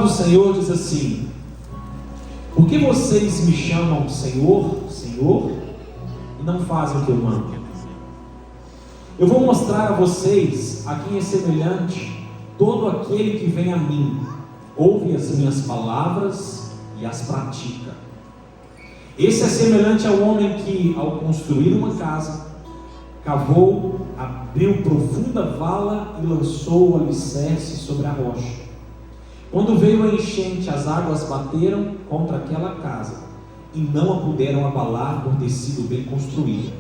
palavra do Senhor diz assim: por que vocês me chamam Senhor, Senhor, e não fazem o que eu mando? Eu vou mostrar a vocês a quem é semelhante todo aquele que vem a mim, ouve as minhas palavras e as pratica. Esse é semelhante ao homem que, ao construir uma casa, cavou, abriu profunda vala e lançou o alicerce sobre a rocha. Quando veio a enchente, as águas bateram contra aquela casa e não a puderam abalar por ter sido bem construída.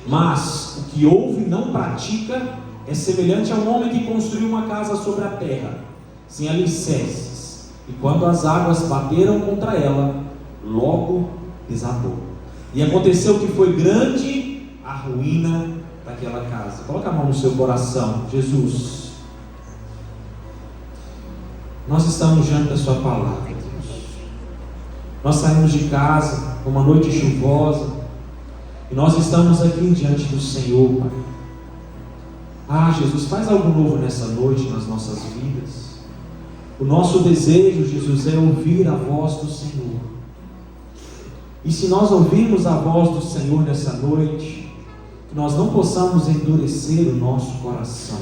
Mas o que ouve e não pratica é semelhante ao homem que construiu uma casa sobre a terra, sem alicerces, e quando as águas bateram contra ela, logo desabou. E aconteceu que foi grande a ruína daquela casa. Coloca a mão no seu coração. Jesus, nós estamos diante da sua palavra, Deus. Nós saímos de casa uma noite chuvosa e nós estamos aqui diante do Senhor, Pai. Ah, Jesus, faz algo novo nessa noite nas nossas vidas. O nosso desejo, Jesus, é ouvir a voz do Senhor. E se nós ouvirmos a voz do Senhor nessa noite, que nós não possamos endurecer o nosso coração,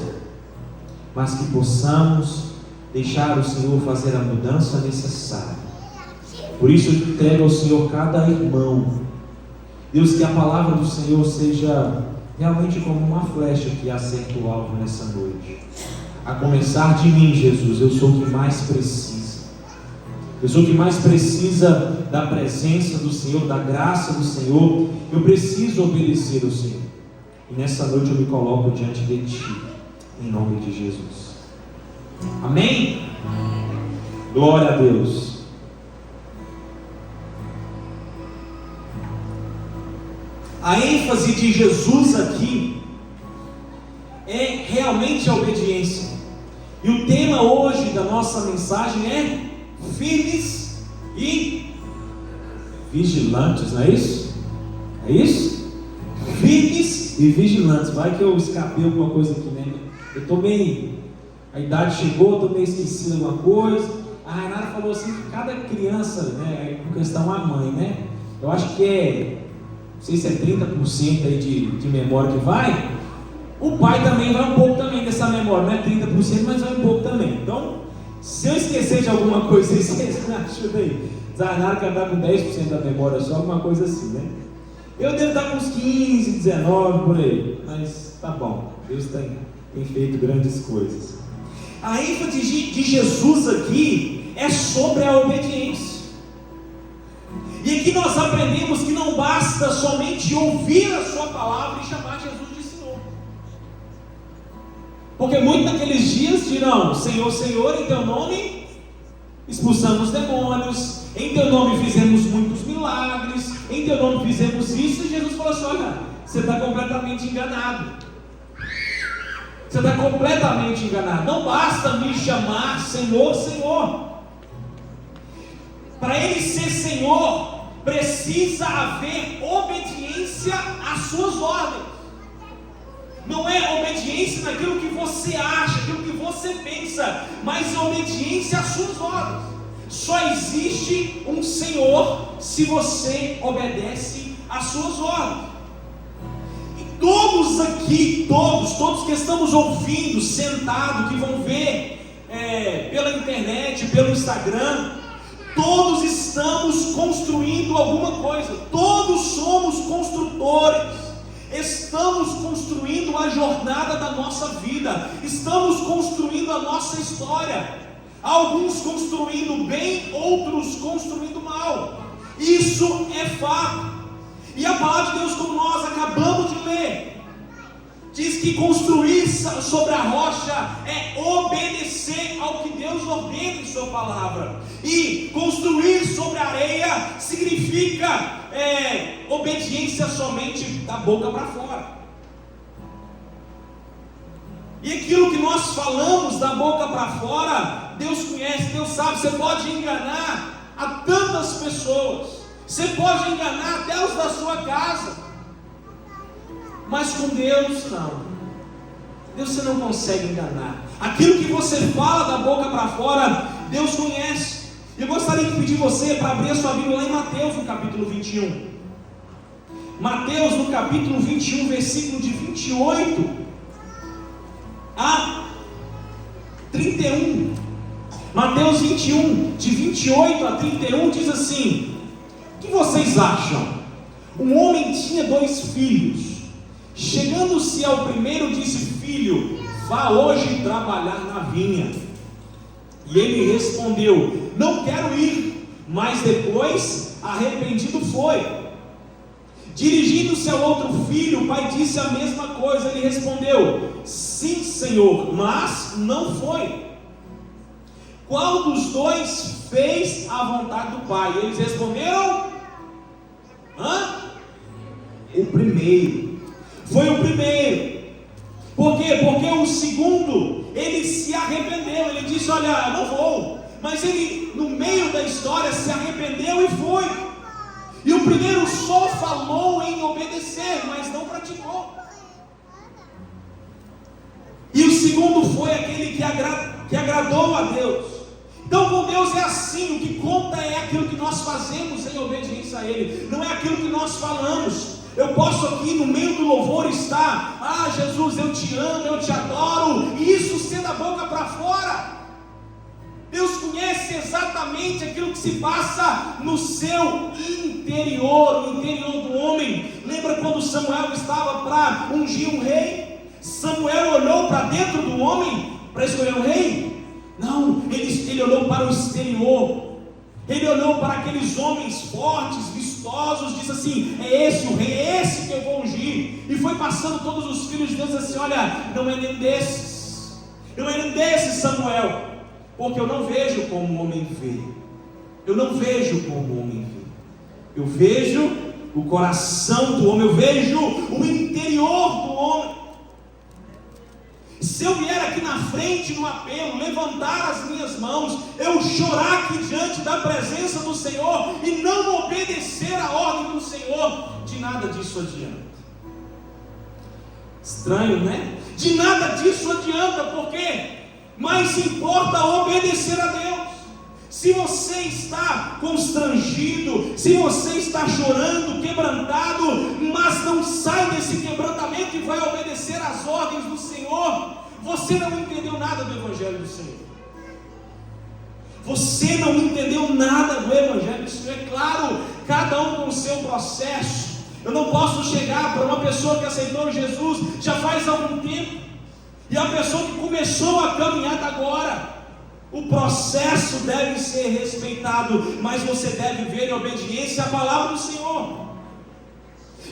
mas que possamos deixar o Senhor fazer a mudança necessária. Por isso eu entrego ao Senhor cada irmão. Deus, que a palavra do Senhor seja realmente como uma flecha que acerta o alvo nessa noite. A começar de mim, Jesus, eu sou o que mais precisa. Eu sou o que mais precisa da presença do Senhor, da graça do Senhor. Eu preciso obedecer ao Senhor. E nessa noite eu me coloco diante de Ti, em nome de Jesus. Amém? Glória a Deus. A ênfase de Jesus aqui é realmente a obediência. E o tema hoje da nossa mensagem é firmes e vigilantes, não é isso? É isso? Firmes e vigilantes. Vai que eu escapei alguma coisa aqui, né? Eu tô meio... A idade chegou, estou meio esquecido de alguma coisa. A Renata falou assim que cada criança, né, por questão a mãe, né? Eu acho que não sei se é 30% aí de memória que vai. O pai também vai um pouco também dessa memória, não é 30%, mas vai um pouco também. Então, se eu esquecer de alguma coisa aí, vocês me ajudam aí. Zainara que andar com 10% da memória só, alguma coisa assim, né? Eu devo estar com uns 15, 19 por aí, mas tá bom, Deus tem feito grandes coisas. A ênfase de Jesus aqui é sobre a obediência. E aqui nós aprendemos que não basta somente ouvir a sua palavra e chamar Jesus de Senhor. Porque muitos naqueles dias dirão: Senhor, Senhor, em Teu nome expulsamos demônios, em Teu nome fizemos muitos milagres, em Teu nome fizemos isso. E Jesus falou assim: olha, você está completamente enganado. Você está completamente enganado. Não basta me chamar Senhor, Senhor. Para Ele ser Senhor, precisa haver obediência às suas ordens. Não é obediência naquilo que você acha, aquilo que você pensa, mas obediência às suas ordens. Só existe um Senhor se você obedece às suas ordens. Todos aqui, todos que estamos ouvindo, sentados, que vão ver pela internet, pelo Instagram, todos estamos construindo alguma coisa. Todos somos construtores. Estamos construindo a jornada da nossa vida. Estamos construindo a nossa história. Alguns construindo bem, outros construindo mal. Isso é fato. E a palavra de Deus, como nós acabamos de ler, diz que construir sobre a rocha é obedecer ao que Deus ordena em sua palavra. E construir sobre a areia significa obediência somente da boca para fora. E aquilo que nós falamos da boca para fora, Deus conhece, Deus sabe. Você pode enganar a tantas pessoas. Você pode enganar até os da sua casa, mas com Deus não. Deus você não consegue enganar. Aquilo que você fala da boca para fora, Deus conhece. Eu gostaria de pedir você para abrir a sua Bíblia lá em Mateus, no capítulo 21. Mateus, no capítulo 21, versículo de 28 a 31. Mateus 21, de 28 a 31, diz assim: o que vocês acham? Um homem tinha 2 filhos. Chegando-se ao primeiro, disse: filho, vá hoje trabalhar na vinha. E ele respondeu: não quero ir. Mas depois, arrependido, foi. Dirigindo-se ao outro filho, o pai disse a mesma coisa. Ele respondeu: sim, senhor, mas não foi. Qual dos 2 fez a vontade do pai? Eles responderam: o primeiro. Foi o primeiro. Por quê? Porque o segundo, ele se arrependeu. Ele disse: olha, eu não vou. Mas ele, no meio da história, se arrependeu e foi. E o primeiro só falou em obedecer, mas não praticou. E o segundo foi aquele que agradou a Deus. Então com Deus é assim, o que conta é aquilo que nós fazemos em obediência a Ele, não é aquilo que nós falamos. Eu posso aqui no meio do louvor estar: ah, Jesus, eu te amo, eu te adoro, e isso ser da boca para fora. Deus conhece exatamente aquilo que se passa no seu interior, no interior do homem. Lembra quando Samuel estava para ungir um rei? Samuel olhou para dentro do homem para escolher um rei? Não, ele olhou para o exterior. Ele olhou para aqueles homens fortes, vistosos, disse assim: é esse o rei, é esse que eu vou ungir. E foi passando todos os filhos de Deus assim: olha, não é nem desses, não é nem desses, Samuel, porque eu não vejo como o homem vê. Eu não vejo como o homem vê. Eu vejo o coração do homem, eu vejo o interior do homem. Se eu vier aqui na frente no apelo, levantar as minhas mãos, eu chorar aqui diante da presença do Senhor e não obedecer a ordem do Senhor, de nada disso adianta. Estranho, né? De nada disso adianta, porque mais importa obedecer a Deus. Se você está constrangido, se você está chorando, quebrantado, mas não sai desse quebrantamento e vai obedecer às ordens do Senhor, você não entendeu nada do Evangelho do Senhor. Você não entendeu nada do Evangelho do Senhor. É claro, cada um com o seu processo. Eu não posso chegar para uma pessoa que aceitou Jesus já faz algum tempo, e a pessoa que começou a caminhada agora. O processo deve ser respeitado, mas você deve ver em obediência a palavra do Senhor.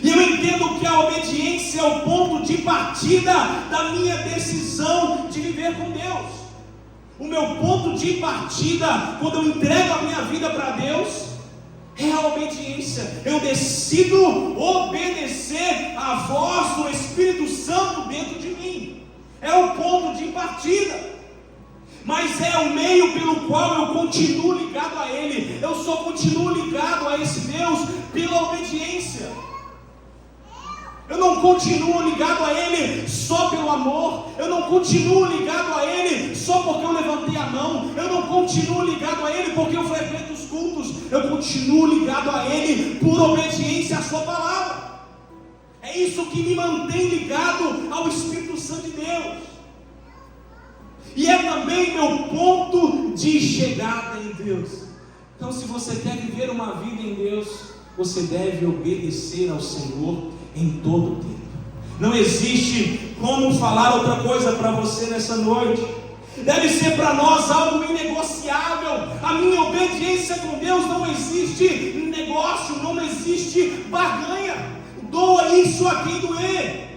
E eu entendo que a obediência é o ponto de partida da minha decisão de viver com Deus. O meu ponto de partida, quando eu entrego a minha vida para Deus, é a obediência. Eu decido obedecer à voz do Espírito Santo dentro de mim. É o ponto de partida. Mas é o meio pelo qual eu continuo ligado a Ele. Eu só continuo ligado a esse Deus pela obediência. Eu não continuo ligado a Ele só pelo amor. Eu não continuo ligado a Ele só porque eu levantei a mão. Eu não continuo ligado a Ele porque eu frequento os cultos. Eu continuo ligado a Ele por obediência à Sua palavra. É isso que me mantém ligado ao Espírito Santo de Deus. E é também meu ponto de chegada em Deus. Então, se você quer viver uma vida em Deus, você deve obedecer ao Senhor em todo o tempo. Não existe como falar outra coisa para você nessa noite. Deve ser para nós algo inegociável. A minha obediência com Deus não existe negócio, não existe barganha. Doa isso a quem doer.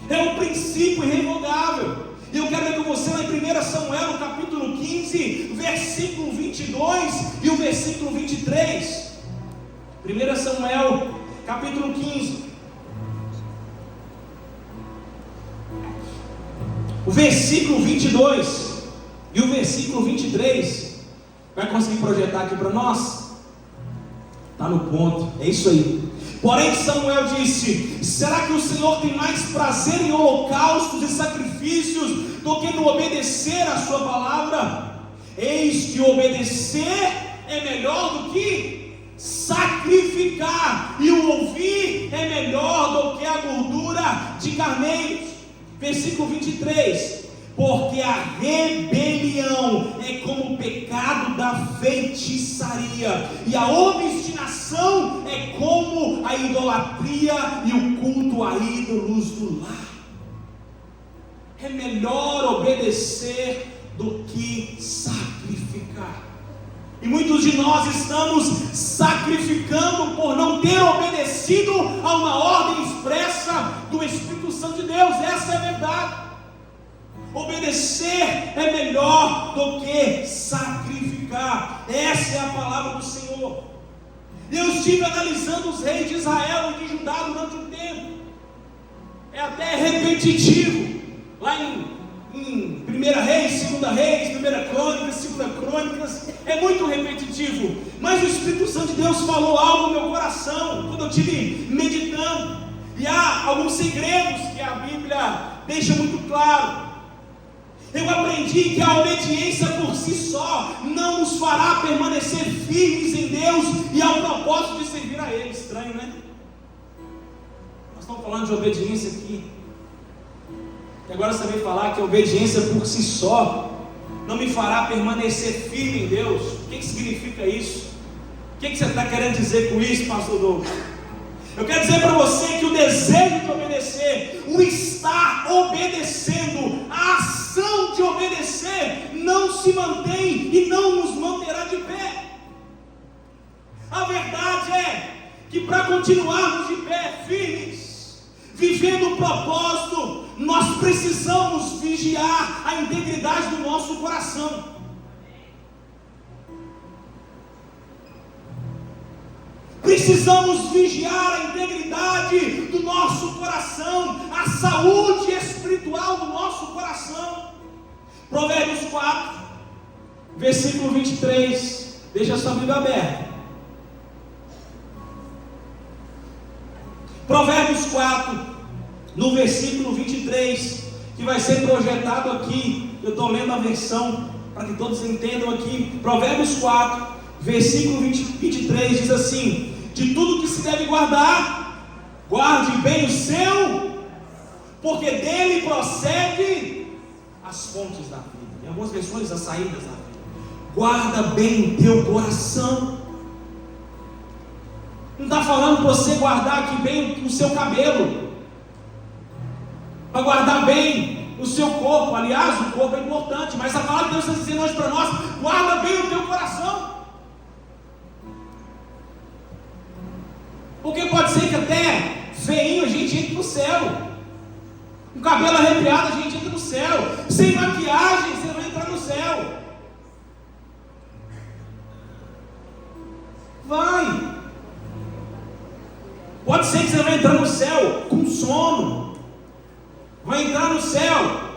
É um princípio irrevogável. E eu quero ler com você lá em 1 Samuel, no capítulo 15, versículo 22 e o versículo 23. 1 Samuel, capítulo 15. O versículo 22 e o versículo 23. Vai conseguir projetar aqui para nós? Está no ponto, é isso aí. Porém Samuel disse: será que o Senhor tem mais prazer em holocaustos e sacrifícios do que no obedecer a sua palavra? Eis que obedecer é melhor do que sacrificar, e o ouvir é melhor do que a gordura de carneiros. Versículo 23: porque a rebelião é como o pecado da feitiçaria, e a obstinação é como a idolatria e o culto a ídolos do lar. É melhor obedecer do que sacrificar. E muitos de nós estamos sacrificando por não ter obedecido a uma ordem expressa do Espírito Santo de Deus. Essa é a verdade. Obedecer é melhor do que sacrificar. Essa é a palavra do Senhor. Eu estive analisando os reis de Israel e de Judá durante um tempo. É até repetitivo. Lá em 1 Reis, 2 Reis, 1 Crônicas, 2 Crônicas, é muito repetitivo. Mas o Espírito Santo de Deus falou algo no meu coração quando eu estive meditando. E há alguns segredos que a Bíblia deixa muito claro. Eu aprendi que a obediência por si só não nos fará permanecer firmes em Deus e ao propósito de servir a Ele. Estranho, né? Nós estamos falando de obediência aqui. E agora você vem falar que a obediência por si só não me fará permanecer firme em Deus. O que significa isso? O que você está querendo dizer com isso, pastor Douglas? Eu quero dizer para você que o desejo de obedecer, o estar obedecendo, a ação de obedecer não se mantém e não nos manterá de pé. A verdade é que para continuarmos de pé, firmes, vivendo o propósito, nós precisamos vigiar a integridade do nosso coração. Precisamos vigiar a integridade do nosso coração, a saúde espiritual do nosso coração. Provérbios 4, versículo 23. Deixa a sua Bíblia aberta. Provérbios 4, no versículo 23, que vai ser projetado aqui. Eu estou lendo a versão para que todos entendam aqui. Provérbios 4, versículo 23 diz assim: de tudo que se deve guardar, guarde bem o seu, porque dele procede as fontes da vida. Em algumas versões, as saídas da vida. Guarda bem o teu coração. Não está falando para você guardar aqui bem o seu cabelo, para guardar bem o seu corpo. Aliás, o corpo é importante, mas a palavra de Deus está dizendo hoje para nós: guarda bem o teu coração. Porque pode ser que até feinho a gente entre no céu, com cabelo arrepiado a gente entra no céu, sem maquiagem você vai entrar no céu. Vai. Pode ser que você vai entrar no céu com sono, vai entrar no céu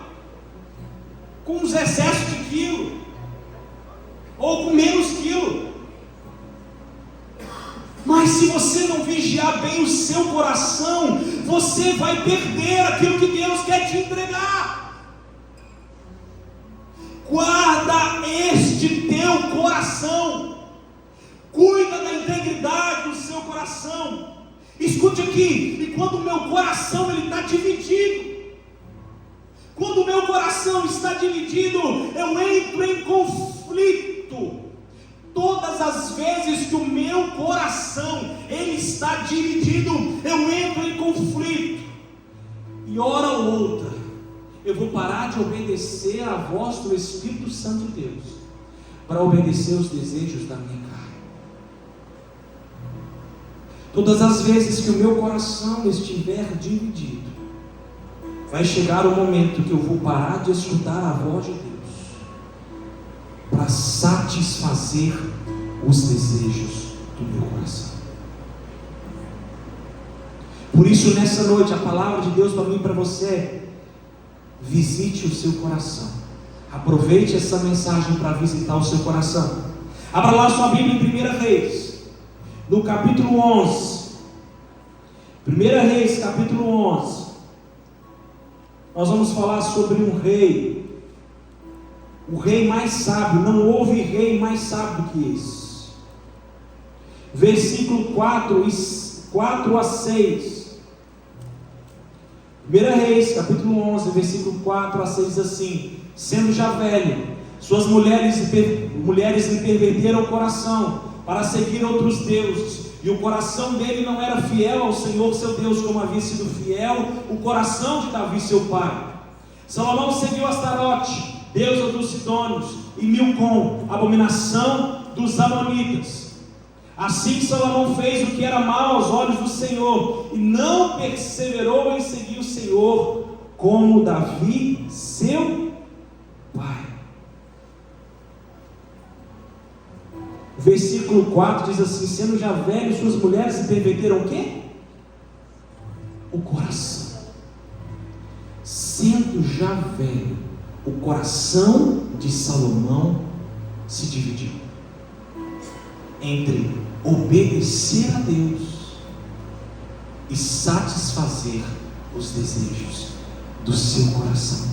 com uns excessos de quilo, ou com menos quilo. Mas se você não vigiar bem o seu coração, você vai perder aquilo que Deus quer te entregar. Guarda este teu coração, cuida da integridade do seu coração. Escute aqui, e quando o meu coração está dividido, quando o meu coração está dividido, eu entro em conflito. Todas as vezes que o meu coração ele está dividido, eu entro em conflito. E hora ou outra, eu vou parar de obedecer à voz do Espírito Santo de Deus, para obedecer os desejos da minha carne. Todas as vezes que o meu coração estiver dividido, vai chegar o momento que eu vou parar de escutar a voz de Deus, para satisfazer os desejos do meu coração. Por isso, nessa noite, a palavra de Deus para mim e para você é: visite o seu coração. Aproveite essa mensagem para visitar o seu coração. Abra lá sua Bíblia em 1 Reis, no capítulo 11. 1 Reis, capítulo 11. Nós vamos falar sobre um rei o rei mais sábio, não houve rei mais sábio do que esse. Versículo 4 a 6. 1 Reis, capítulo 11, versículo 4 a 6, diz assim: sendo já velho, suas mulheres lhe perverteram o coração para seguir outros deuses, e o coração dele não era fiel ao Senhor seu Deus, como havia sido fiel o coração de Davi seu pai. Salomão seguiu Astarote, deusa dos sidônios, e Milcom, abominação dos amonitas. Assim Salomão fez o que era mal aos olhos do Senhor, e não perseverou em seguir o Senhor, como Davi seu pai. Versículo 4 diz assim: sendo já velho, suas mulheres se perverteram o quê? O coração. Sendo já velho, o coração de Salomão se dividiu entre obedecer a Deus e satisfazer os desejos do seu coração.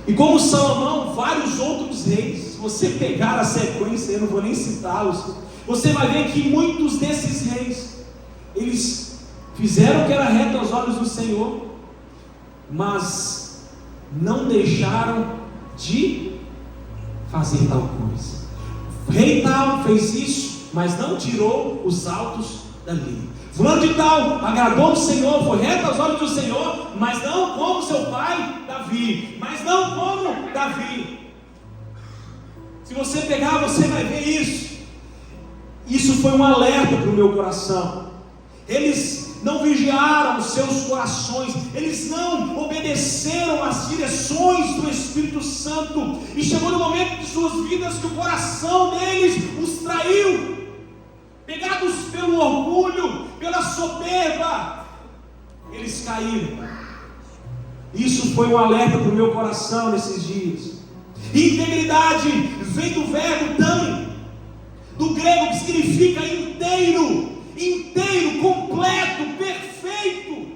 E como Salomão, vários outros reis, se você pegar a sequência, eu não vou nem citá-los, você vai ver que muitos desses reis, eles fizeram o que era reto aos olhos do Senhor, mas não deixaram de fazer tal coisa. O rei tal fez isso, mas não tirou os autos da lei. Fulano de tal agradou o Senhor, foi reto aos olhos do Senhor, mas não como seu pai Davi. Mas não como Davi. Se você pegar, você vai ver isso. Isso foi um alerta para o meu coração. Eles não vigiaram os seus corações, eles não obedeceram às direções do Espírito Santo, e chegou no momento de suas vidas que o coração deles os traiu, pegados pelo orgulho, pela soberba, eles caíram. Isso foi um alerta para o meu coração nesses dias. Integridade vem do verbo dan, do grego, que significa inteiro, completo, perfeito.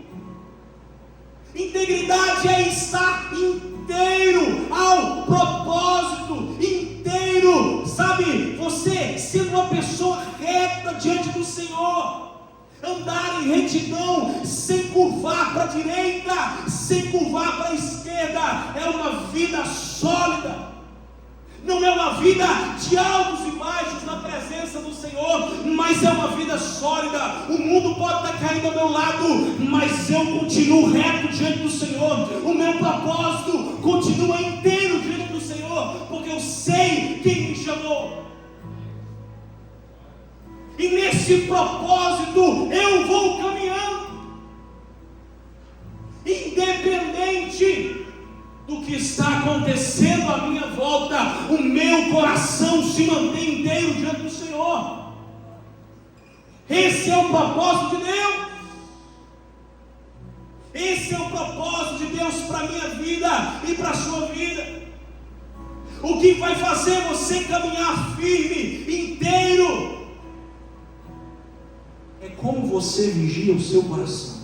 Integridade é estar inteiro ao propósito, inteiro, sabe? Você sendo uma pessoa reta diante do Senhor, andar em retidão, sem curvar para a direita, sem curvar para a esquerda, é uma vida sólida. Não é uma vida de altos e baixos na presença do Senhor, mas é uma vida sólida. O mundo pode estar caindo ao meu lado, mas eu continuo reto diante do Senhor. O meu propósito continua inteiro diante do Senhor, porque eu sei quem me chamou. E nesse propósito eu vou caminhando, independente do que está acontecendo à minha volta, o meu coração se mantém inteiro diante do Senhor. Esse é o propósito de Deus. Esse é o propósito de Deus para a minha vida e para a sua vida. O que vai fazer você caminhar firme, inteiro, é como você vigia o seu coração.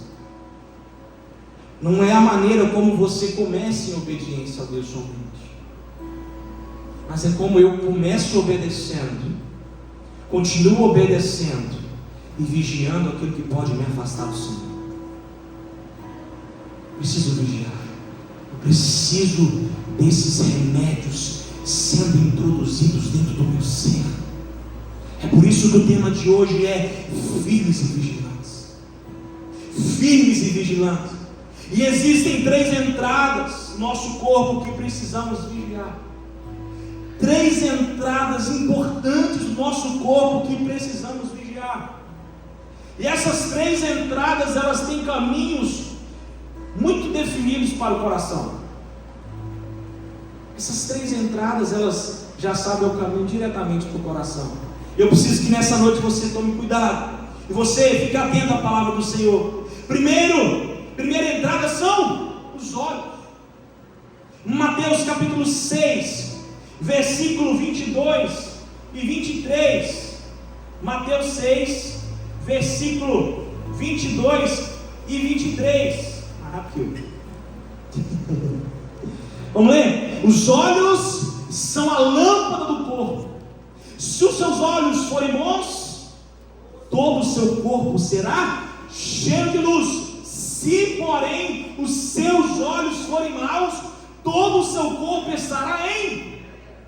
Não é a maneira como você começa em obediência a Deus somente, mas é como eu começo obedecendo, continuo obedecendo e vigiando aquilo que pode me afastar do Senhor. Preciso vigiar. Eu preciso desses remédios sendo introduzidos dentro do meu ser. É por isso que o tema de hoje é firmes e vigilantes. Firmes e vigilantes. E existem 3 entradas no nosso corpo que precisamos vigiar. 3 entradas importantes do nosso corpo que precisamos vigiar. E essas 3 entradas, elas têm caminhos muito definidos para o coração. Essas 3 entradas, elas já sabem o caminho diretamente para o coração. Eu preciso que nessa noite você tome cuidado e você fique atento à palavra do Senhor. Primeira entrada são os olhos. Mateus capítulo 6, versículo 22 e 23. Mateus 6, versículo 22 e 23. Rápido. Vamos ler? Os olhos são a lâmpada do corpo. Se os seus olhos forem bons, todo o seu corpo será cheio de luz. Se, porém, os seus olhos forem maus, todo o seu corpo estará em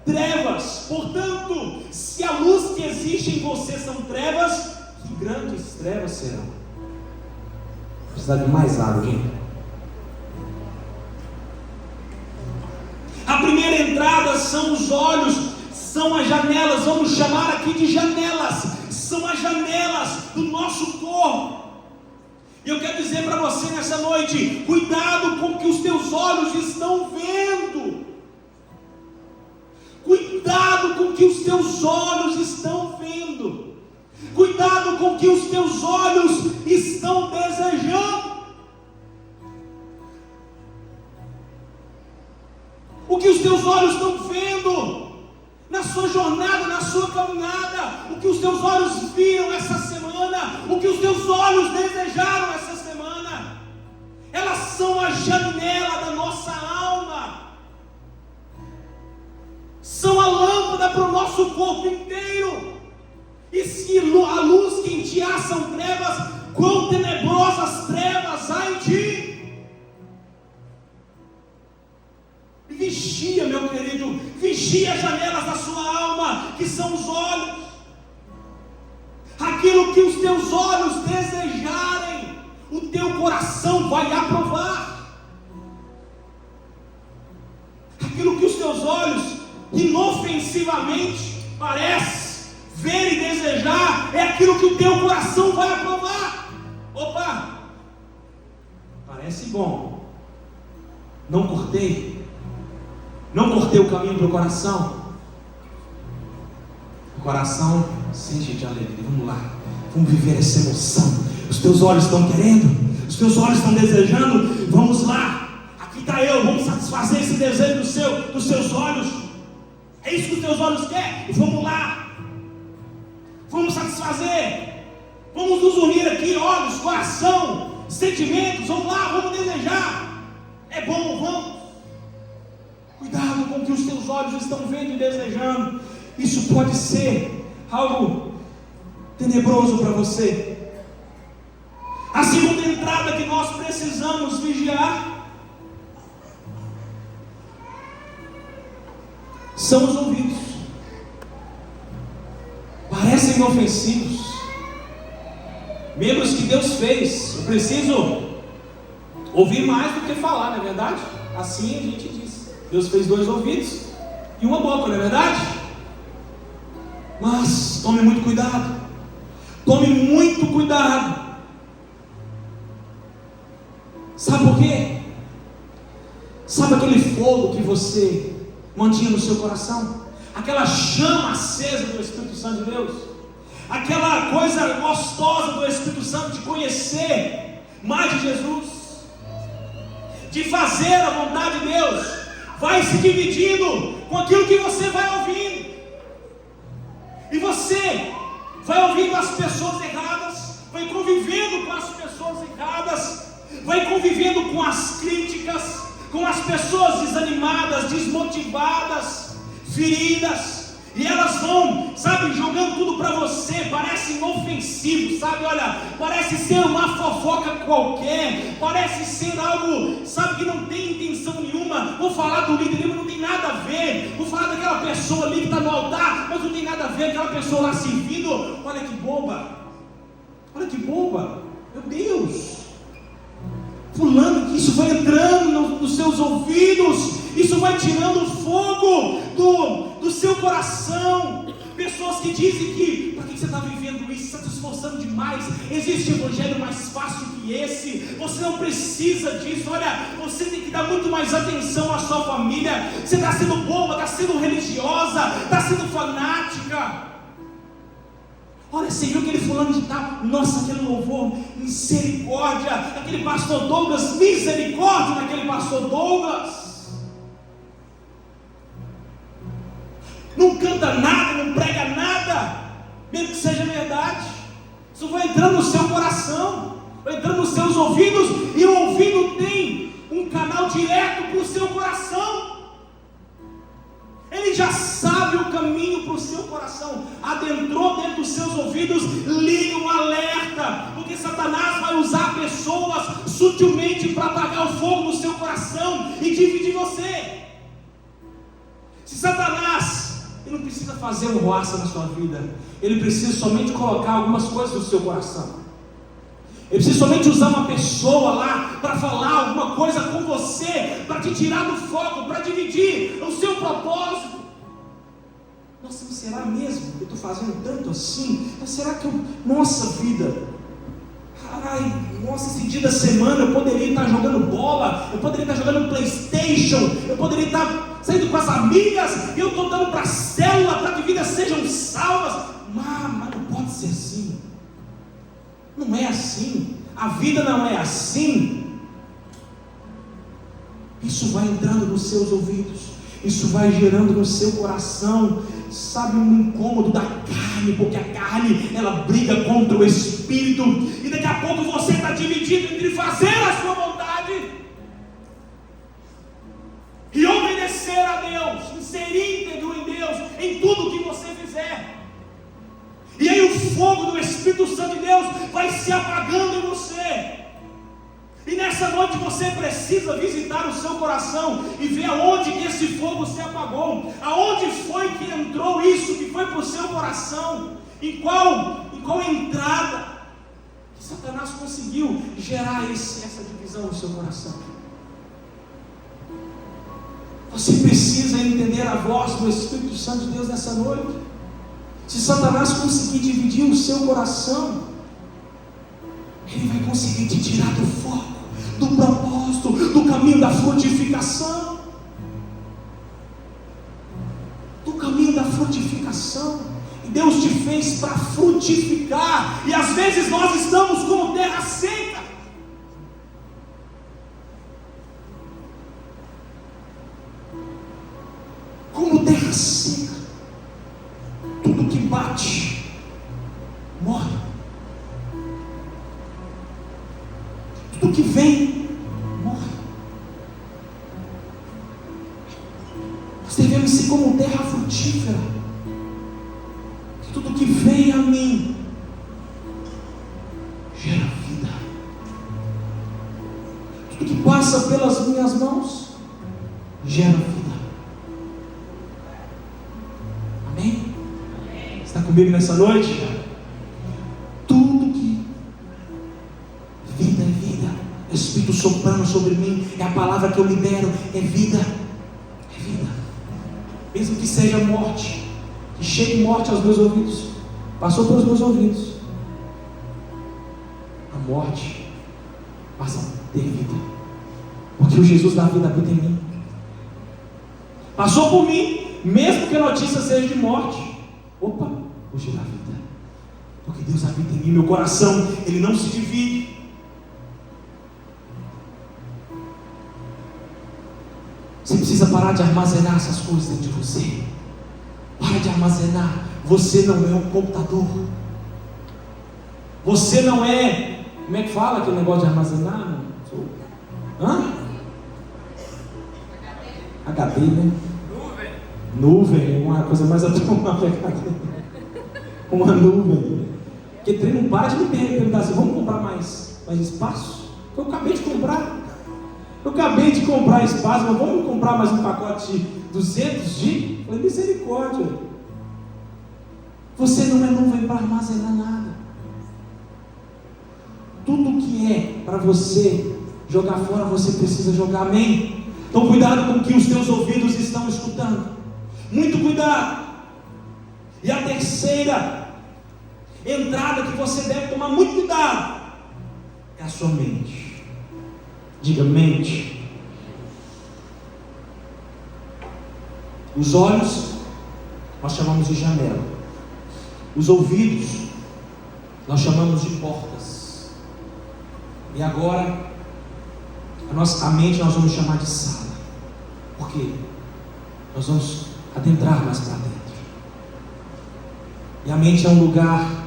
trevas. Portanto, se a luz que existe em você são trevas, que grandes trevas serão. Precisa de mais água, gente. A primeira entrada são os olhos, são as janelas, vamos chamar aqui de janelas, são as janelas do nosso corpo. E eu quero dizer para você nessa noite, cuidado com o que os teus olhos estão vendo. Cuidado com o que os teus olhos estão vendo. Cuidado com o que os teus olhos estão desejando. O que os teus olhos estão vendo na sua jornada, na sua caminhada, o que os teus olhos viram essa semana, o que os teus olhos desejaram essa semana, elas são a janela da nossa alma, são a lâmpada para o nosso corpo inteiro. E se a luz que em ti há são trevas, quão tenebrosas trevas há em ti. Vigia, meu querido, vigia as janelas da sua alma, que são os olhos. Aquilo que os teus olhos desejarem, o teu coração vai aprovar. Aquilo que os teus olhos inofensivamente parece ver e desejar, é aquilo que o teu coração vai aprovar. Opa, parece bom, não cortei o caminho para o coração. O coração sente de alegria. Vamos lá, vamos viver essa emoção. Os teus olhos estão querendo, os teus olhos estão desejando. Vamos lá, aqui está eu, vamos satisfazer esse desejo dos seus olhos. É isso que os teus olhos querem? Vamos lá, vamos satisfazer. Vamos nos unir aqui, olhos, coração, sentimentos. Vamos lá, vamos desejar. É bom, vamos. Cuidado com o que os teus olhos estão vendo e desejando. Isso pode ser algo tenebroso para você. A segunda entrada que nós precisamos vigiar são os ouvidos. Parecem inofensivos, membros que Deus fez. Eu preciso ouvir mais do que falar, não é verdade? Assim a gente diz. Deus fez 2 ouvidos e uma boca, não é verdade? Mas tome muito cuidado. Tome muito cuidado. Sabe por quê? Sabe aquele fogo que você mantinha no seu coração? Aquela chama acesa do Espírito Santo de Deus? Aquela coisa gostosa do Espírito Santo de conhecer mais de Jesus, de fazer a vontade de Deus, vai se dividindo com aquilo que você vai ouvindo. E você vai ouvindo as pessoas erradas, vai convivendo com as pessoas erradas, vai convivendo com as críticas, com as pessoas desanimadas, desmotivadas, feridas. E elas vão, sabe, jogando tudo para você, parece inofensivo, sabe, olha, parece ser uma fofoca qualquer, parece ser algo, sabe, que não tem intenção nenhuma. Vou falar do líder, mas não tem nada a ver. Vou falar daquela pessoa ali que está no altar, mas não tem nada a ver, aquela pessoa lá servindo. Olha que boba, meu Deus. Fulano, que isso vai entrando nos seus ouvidos, isso vai tirando o fogo do seu coração. Pessoas que dizem que, para que você está vivendo isso? Você está se esforçando demais. Existe evangelho mais fácil que esse. Você não precisa disso. Olha, você tem que dar muito mais atenção à sua família. Você está sendo boba, está sendo religiosa, está sendo fanática. Olha, você viu aquele fulano de tal? Nossa, aquele louvor, misericórdia. Aquele pastor Douglas, misericórdia naquele pastor Douglas. Não canta nada, não prega nada, mesmo que seja verdade. Isso vai entrando no seu coração, vai entrando nos seus ouvidos, e o ouvido tem um canal direto para o seu coração. já sabe o caminho para o seu coração, adentrou dentro dos seus ouvidos, liga um alerta, porque Satanás vai usar pessoas sutilmente para apagar o fogo no seu coração e dividir você. Se Satanás, ele não precisa fazer um roaça na sua vida, ele precisa somente colocar algumas coisas no seu coração. Ele precisa somente usar uma pessoa lá para falar alguma coisa com você, para te tirar do foco, para dividir o seu propósito. Nossa, mas será mesmo que eu estou fazendo tanto assim? Mas será que nossa vida, nossa, esse dia da semana eu poderia estar jogando bola, eu poderia estar jogando PlayStation, eu poderia estar saindo com as amigas, e eu estou dando para a célula, para que vidas sejam salvas. Mas não pode ser assim. Não é assim, a vida não é assim. Isso vai entrando nos seus ouvidos, isso vai gerando no seu coração, sabe, um incômodo da carne, porque a carne, ela briga contra o Espírito, e daqui a pouco você está dividido entre fazer a sua vontade e obedecer a Deus, e ser íntegro em Deus, em tudo que você fizer. E aí o fogo do Espírito Santo de Deus vai se apagando em você. E nessa noite você precisa visitar o seu coração e ver aonde que esse fogo se apagou, aonde foi que entrou isso que foi para o seu coração, em qual entrada que Satanás conseguiu gerar essa divisão no seu coração. Você precisa entender a voz do Espírito Santo de Deus nessa noite. Se Satanás conseguir dividir o seu coração, ele vai conseguir te tirar do foco, do propósito, do caminho da frutificação. Do caminho da frutificação. E Deus te fez para frutificar. E às vezes nós estamos como terra seca. Como terra seca. Tudo que bate, morre. Tudo que vem, morre. Nós devemos ser como terra frutífera. Tudo que vem a mim, gera vida. Tudo que passa pelas minhas mãos, gera vida. Amém? Está comigo nessa noite? Tudo que vida é vida. Espírito soprando sobre mim, é a palavra que eu libero, é vida. É vida. Mesmo que seja morte, que chegue morte aos meus ouvidos, passou pelos meus ouvidos, a morte passa a ter vida, porque o Jesus da vida habita em mim. Passou por mim, mesmo que a notícia seja de morte, opa, hoje é da vida, porque Deus habita em mim. Meu coração, ele não se divide. Você precisa parar de armazenar essas coisas dentro de você. Para de armazenar. Você não é um computador. Você não é, como é que fala aquele negócio de armazenar? Hã? HD, né? Nuvem, uma coisa mais atual. Uma nuvem. Porque treino não para de me perguntar assim: vamos comprar mais espaço? Eu acabei de comprar. Espaço, mas vamos comprar mais um pacote de 200 GB? Falei, misericórdia. Você não é nuvem para armazenar nada. Tudo que é para você jogar fora, você precisa jogar. Amém? Então cuidado com o que os teus ouvidos estão escutando. Muito cuidado. E a terceira entrada que você deve tomar muito cuidado é a sua mente. Diga mente. Os olhos nós chamamos de janela. Os ouvidos nós chamamos de portas. E agora a mente nós vamos chamar de sala. Por quê? Nós vamos adentrar mais para dentro. E a mente é um lugar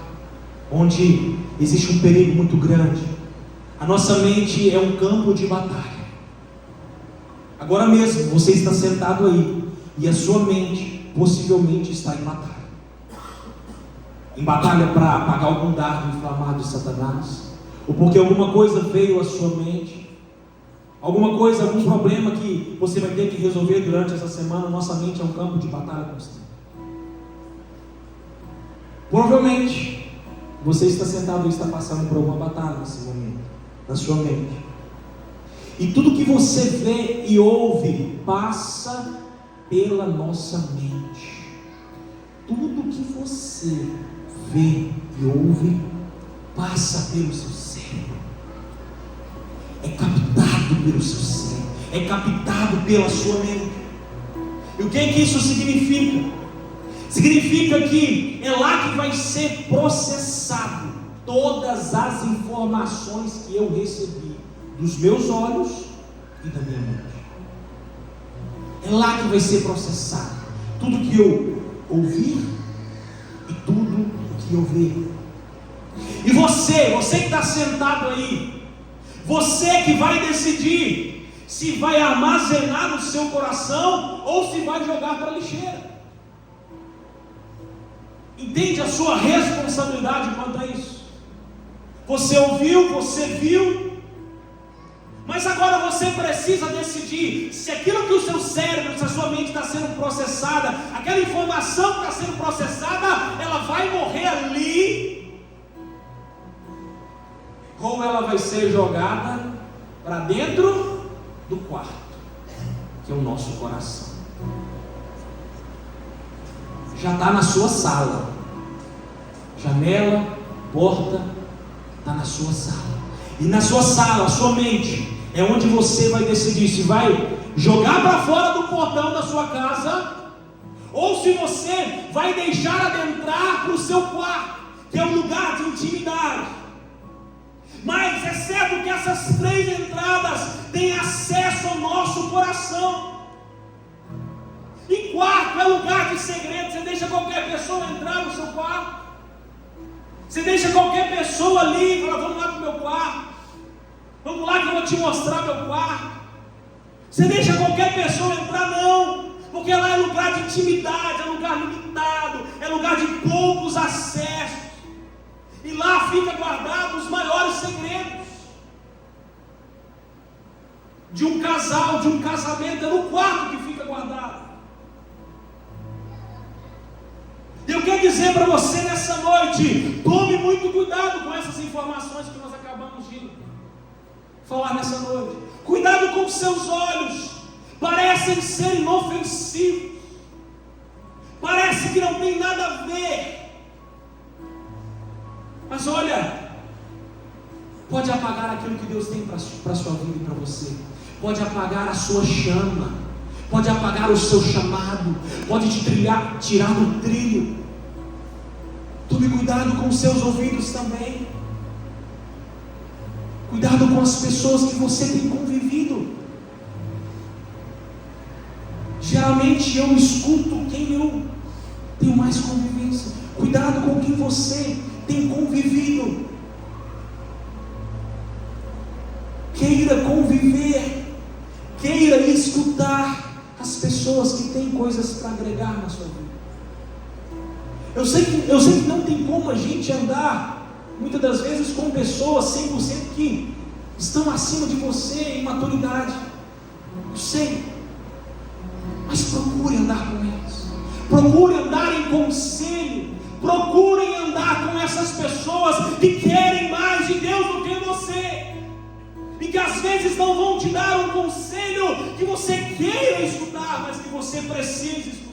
onde existe um perigo muito grande. A nossa mente é um campo de batalha. Agora mesmo você está sentado aí e a sua mente possivelmente está em batalha. Em batalha para apagar algum dardo inflamado de Satanás, ou porque alguma coisa veio à sua mente, alguma coisa, algum problema que você vai ter que resolver durante essa semana. Nossa mente é um campo de batalha constante. Provavelmente você está sentado e está passando por alguma batalha nesse momento, na sua mente. E tudo que você vê e ouve passa pela nossa mente. Tudo que você vê e ouve passa pelo seu cérebro. É captado pelo seu cérebro, é captado pela sua mente. E o que é que isso significa? Significa que é lá que vai ser processado todas as informações que eu recebi dos meus olhos e da minha mente. É lá que vai ser processado tudo que eu ouvi e tudo que eu vi. E você que está sentado aí, você que vai decidir se vai armazenar no seu coração ou se vai jogar para a lixeira. Entende a sua responsabilidade quanto a isso? Você ouviu, você viu, mas agora você precisa decidir se aquilo que o seu cérebro, se a sua mente está sendo processada, aquela informação que está sendo processada, ela vai morrer ali, ou ela vai ser jogada para dentro do quarto, que é o nosso coração. Já está na sua sala, janela, porta, está na sua sala. E na sua sala, a sua mente, é onde você vai decidir se vai jogar para fora do portão da sua casa, ou se você vai deixar adentrar para o seu quarto, que é um lugar de intimidade. Mas é certo que essas três entradas têm acesso ao nosso coração. E quarto é lugar de segredo. Você deixa qualquer pessoa entrar no seu quarto? Você deixa qualquer pessoa ali e fala: vamos lá para o meu quarto, vamos lá que eu vou te mostrar meu quarto. Você deixa qualquer pessoa entrar? Não, porque lá é lugar de intimidade, é lugar limitado, é lugar de poucos acessos, e lá fica guardado os maiores segredos de um casal, de um casamento. É no quarto que fica guardado. Eu quero dizer para você nessa noite: tome muito cuidado com essas informações que nós acabamos de falar nessa noite. Cuidado com os seus olhos, parecem ser inofensivos, parece que não tem nada a ver, mas olha, pode apagar aquilo que Deus tem para a sua vida e para você, pode apagar a sua chama, pode apagar o seu chamado, pode te tirar do trilho. Tome cuidado com os seus ouvidos também. Cuidado com as pessoas que você tem convivido. Geralmente eu escuto quem eu tenho mais convivência. Cuidado com quem você tem convivido. Queira conviver, queira escutar as pessoas que têm coisas para agregar na sua vida. Eu sei que não tem como a gente andar muitas das vezes com pessoas 100% que estão acima de você em maturidade. Eu sei, mas procure andar com elas, procure andar em conselho, procurem andar com essas pessoas que querem mais de Deus do que você, e que às vezes não vão te dar um conselho que você queira escutar, mas que você precisa escutar,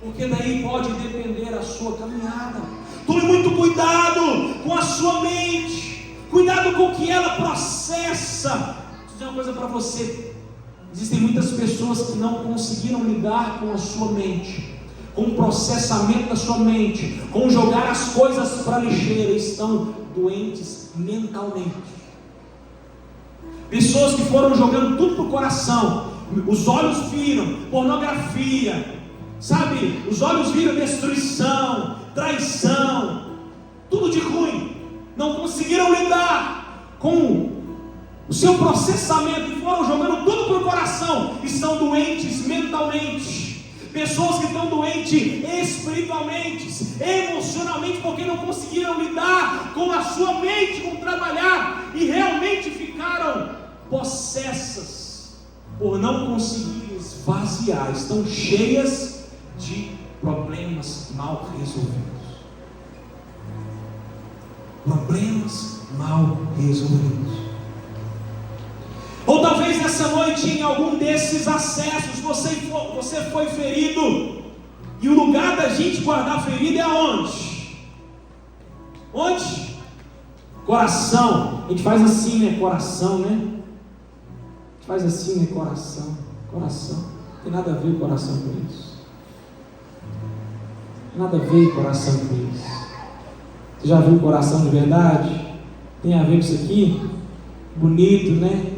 porque daí pode depender a sua caminhada. Tome muito cuidado com a sua mente, cuidado com o que ela processa. Vou dizer uma coisa para você: existem muitas pessoas que não conseguiram lidar com a sua mente, com o processamento da sua mente, com jogar as coisas para a lixeira, estão doentes mentalmente. Pessoas que foram jogando tudo para o coração, os olhos viram pornografia, sabe? Os olhos viram destruição, traição, tudo de ruim. Não conseguiram lidar com o seu processamento e foram jogando tudo para o coração. Estão doentes mentalmente. pessoas que estão doentes espiritualmente, emocionalmente, porque não conseguiram lidar com a sua mente, com trabalhar, e realmente ficaram possessas por não conseguirem esvaziar, estão cheias de problemas mal resolvidos. Problemas mal resolvidos. Ou talvez nessa noite, em algum desses acessos, você foi ferido, e o lugar da gente guardar ferida é aonde? Onde? Coração. A gente faz assim, né? Coração, né? A gente faz assim, né? Coração. Coração. Não tem nada a ver coração com isso. Não tem nada a ver coração com isso. Você já viu coração de verdade? Tem a ver com isso aqui? Bonito, né?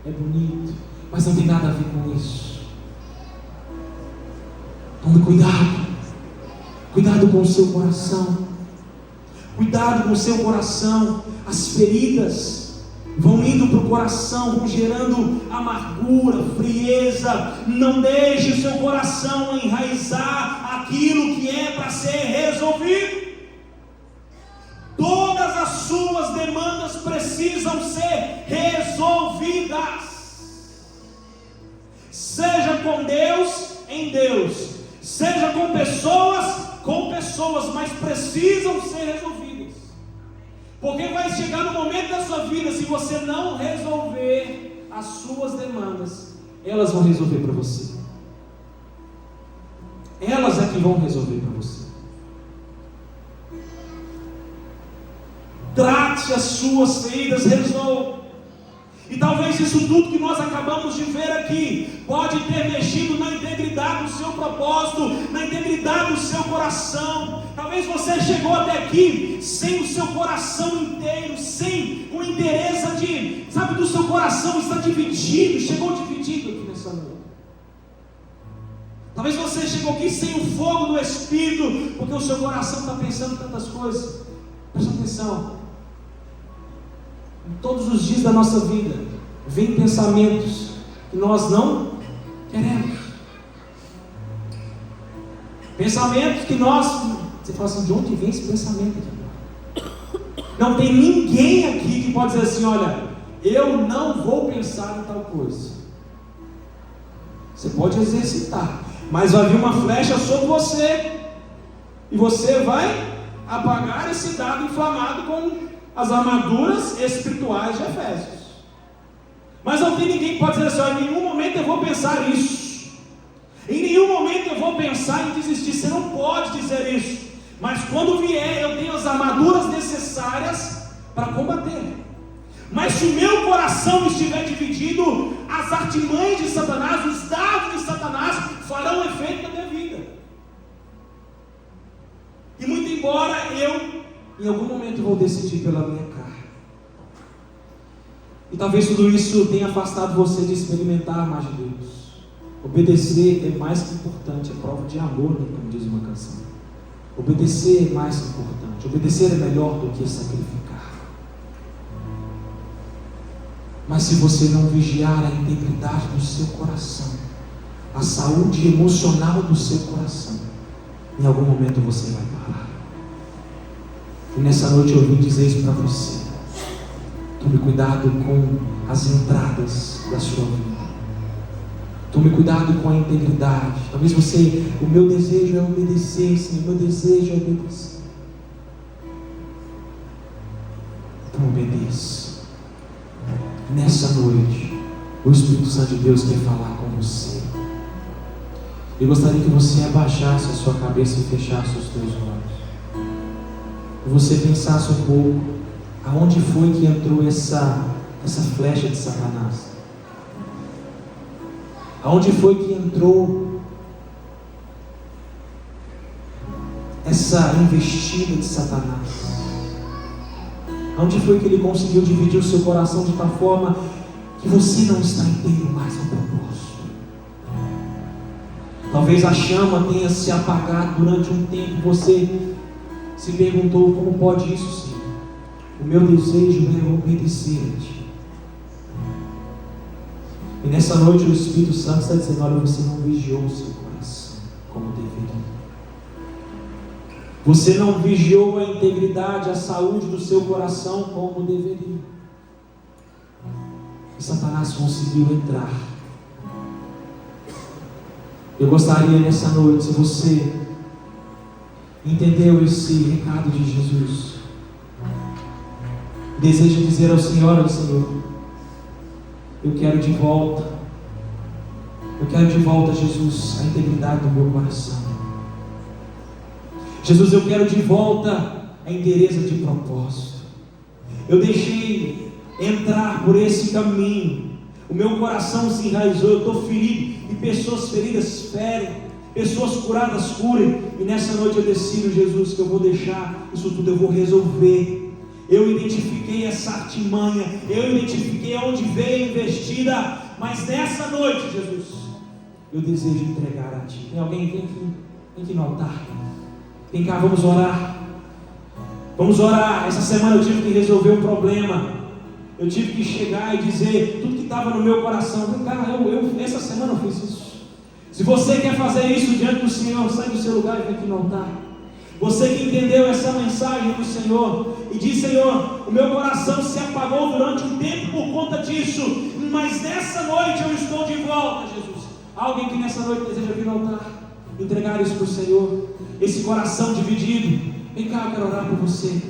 É bonito, mas não tem nada a ver com isso. Tome cuidado. Cuidado com o seu coração. Cuidado com o seu coração. As feridas vão indo para o coração, vão gerando amargura, frieza. Não deixe o seu coração enraizar aquilo que é para ser resolvido. Todas as suas demandas precisam ser resolvidas. Seja com Deus, em Deus. Seja com pessoas, mas precisam ser resolvidas. Porque vai chegar no momento da sua vida, se você não resolver as suas demandas, elas vão resolver para você. Elas é que vão resolver para você. Trate as suas feridas, resolva. E talvez isso tudo que nós acabamos de ver aqui pode ter mexido na integridade do seu propósito, na integridade do seu coração. Talvez você chegou até aqui sem o seu coração inteiro, sem o interesse de, do seu coração está dividido, chegou dividido aqui nessa noite. Talvez você chegou aqui sem o fogo do Espírito, porque o seu coração está pensando tantas coisas. Presta atenção. Todos os dias da nossa vida vem pensamentos que nós não queremos. Pensamentos que você fala assim, de onde vem esse pensamento aqui? Não tem ninguém aqui que pode dizer assim, olha, eu não vou pensar em tal coisa. Você pode exercitar, mas vai vir uma flecha sobre você, e você vai apagar esse dado inflamado com as armaduras espirituais de Efésios. Mas não tem ninguém que pode dizer assim, em nenhum momento eu vou pensar isso, em nenhum momento eu vou pensar em desistir. Você não pode dizer isso. Mas quando vier, eu tenho as armaduras necessárias para combater. Mas se o meu coração estiver dividido, as artimanhas de Satanás, os dados de Satanás farão efeito na minha vida. E muito embora eu em algum momento vou decidir pela minha carne. E talvez tudo isso tenha afastado você de experimentar a mais de Deus. Obedecer é mais que importante, é prova de amor, né, como diz uma canção. Obedecer é mais que importante. Obedecer é melhor do que sacrificar. Mas se você não vigiar a integridade do seu coração, a saúde emocional do seu coração, em algum momento você vai parar. E nessa noite eu vim dizer isso para você. Tome cuidado com as entradas da sua vida. Tome cuidado com a integridade. Talvez o meu desejo é obedecer, Senhor. O meu desejo é obedecer. Então obedeça. Nessa noite, o Espírito Santo de Deus quer falar com você. Eu gostaria que você abaixasse a sua cabeça e fechasse os teus olhos. E você pensasse um pouco, aonde foi que entrou essa flecha de Satanás? Aonde foi que entrou essa investida de Satanás? Aonde foi que ele conseguiu dividir o seu coração de tal forma que você não está inteiro mais no propósito? Talvez a chama tenha se apagado durante um tempo. Você se perguntou, como pode isso ser? O meu desejo é obedecer a Ti. E nessa noite o Espírito Santo está dizendo, olha, você não vigiou o seu coração. Você não vigiou a integridade, a saúde do seu coração como deveria. E Satanás conseguiu entrar. Eu gostaria nessa noite, se você entendeu esse recado de Jesus, deseja dizer ao Senhor: olha, Senhor, eu quero de volta, Jesus, a integridade do meu coração. Jesus, eu quero de volta a inteireza de propósito. Eu deixei entrar por esse caminho, o meu coração se enraizou, eu estou ferido, e pessoas feridas ferem, pessoas curadas curem, e nessa noite eu decido, Jesus, que eu vou deixar isso tudo, eu vou resolver. Eu identifiquei essa artimanha, eu identifiquei onde veio investida, mas nessa noite, Jesus, eu desejo entregar a Ti. Tem alguém? Vem aqui no altar. Vem cá, vamos orar. Vamos orar. Essa semana eu tive que resolver um problema. Eu tive que chegar e dizer tudo que estava no meu coração. Vem cá, essa semana eu fiz isso. Se você quer fazer isso diante do Senhor, sai do seu lugar e vem aqui no altar. Você que entendeu essa mensagem do Senhor e diz: Senhor, o meu coração se apagou durante um tempo por conta disso, mas nessa noite eu estou de volta, Jesus. Alguém que nessa noite deseja vir ao altar, entregar isso para o Senhor, esse coração dividido, vem cá, eu quero orar por você.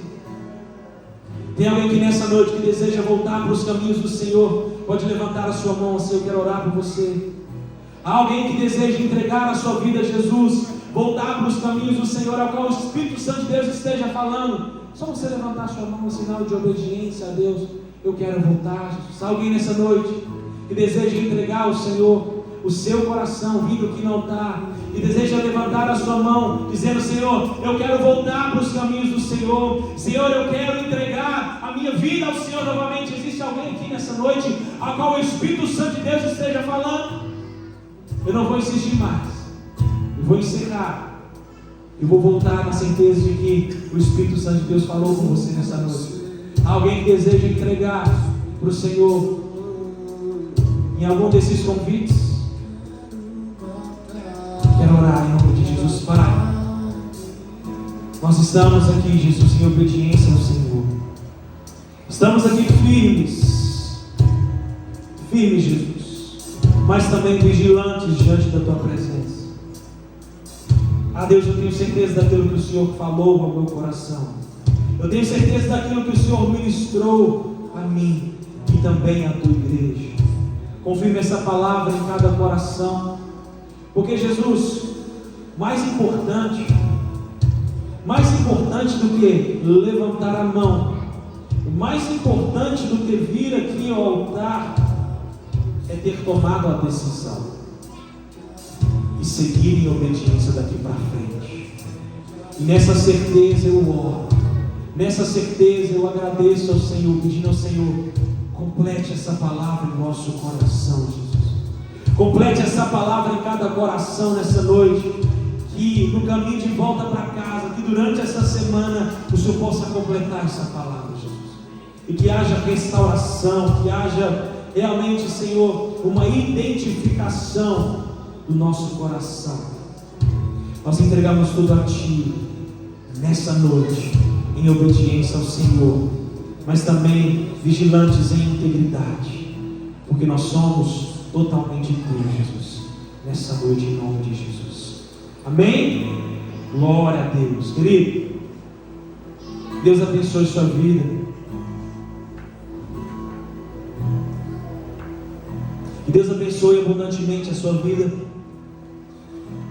Tem alguém que nessa noite que deseja voltar para os caminhos do Senhor, pode levantar a sua mão assim: eu quero orar por você. Há alguém que deseja entregar a sua vida a Jesus, voltar para os caminhos do Senhor, ao qual o Espírito Santo de Deus esteja falando. Só você levantar a sua mão, um sinal de obediência a Deus. Eu quero voltar, Jesus. Há alguém nessa noite que deseja entregar ao Senhor o seu coração, vindo aqui no altar, e deseja levantar a sua mão, dizendo: Senhor, eu quero voltar para os caminhos do Senhor. Senhor, eu quero entregar a minha vida ao Senhor novamente. Existe alguém aqui nessa noite a qual o Espírito Santo de Deus esteja falando? Eu não vou insistir mais, eu vou encerrar. Eu vou voltar na certeza de que o Espírito Santo de Deus falou com você nessa noite. Alguém que deseja entregar para o Senhor em algum desses convites? Quero orar em nome de Jesus. Pai, nós estamos aqui, Jesus, em obediência ao Senhor. Estamos aqui firmes, Jesus, mas também vigilantes diante da Tua presença. Deus, eu tenho certeza daquilo que o Senhor falou ao meu coração. Eu tenho certeza daquilo que o Senhor ministrou a mim e também à Tua igreja. Confirma essa palavra em cada coração, porque, Jesus, mais importante do que levantar a mão, mais importante do que vir aqui ao altar, é ter tomado a decisão e seguir em obediência daqui para frente. E nessa certeza eu oro, nessa certeza eu agradeço ao Senhor, pedindo ao Senhor: complete essa palavra em nosso coração, Jesus. Complete essa palavra em cada coração nessa noite, que no caminho de volta para casa, que durante essa semana o Senhor possa completar essa palavra, Jesus. E que haja restauração, que haja realmente, Senhor, uma identificação do nosso coração. Nós entregamos tudo a Ti nessa noite, em obediência ao Senhor, mas também vigilantes em integridade, porque nós somos totalmente Teu, Jesus, nessa noite, em nome de Jesus. Amém? Glória a Deus. Querido, Deus abençoe sua vida. Que Deus abençoe abundantemente a sua vida.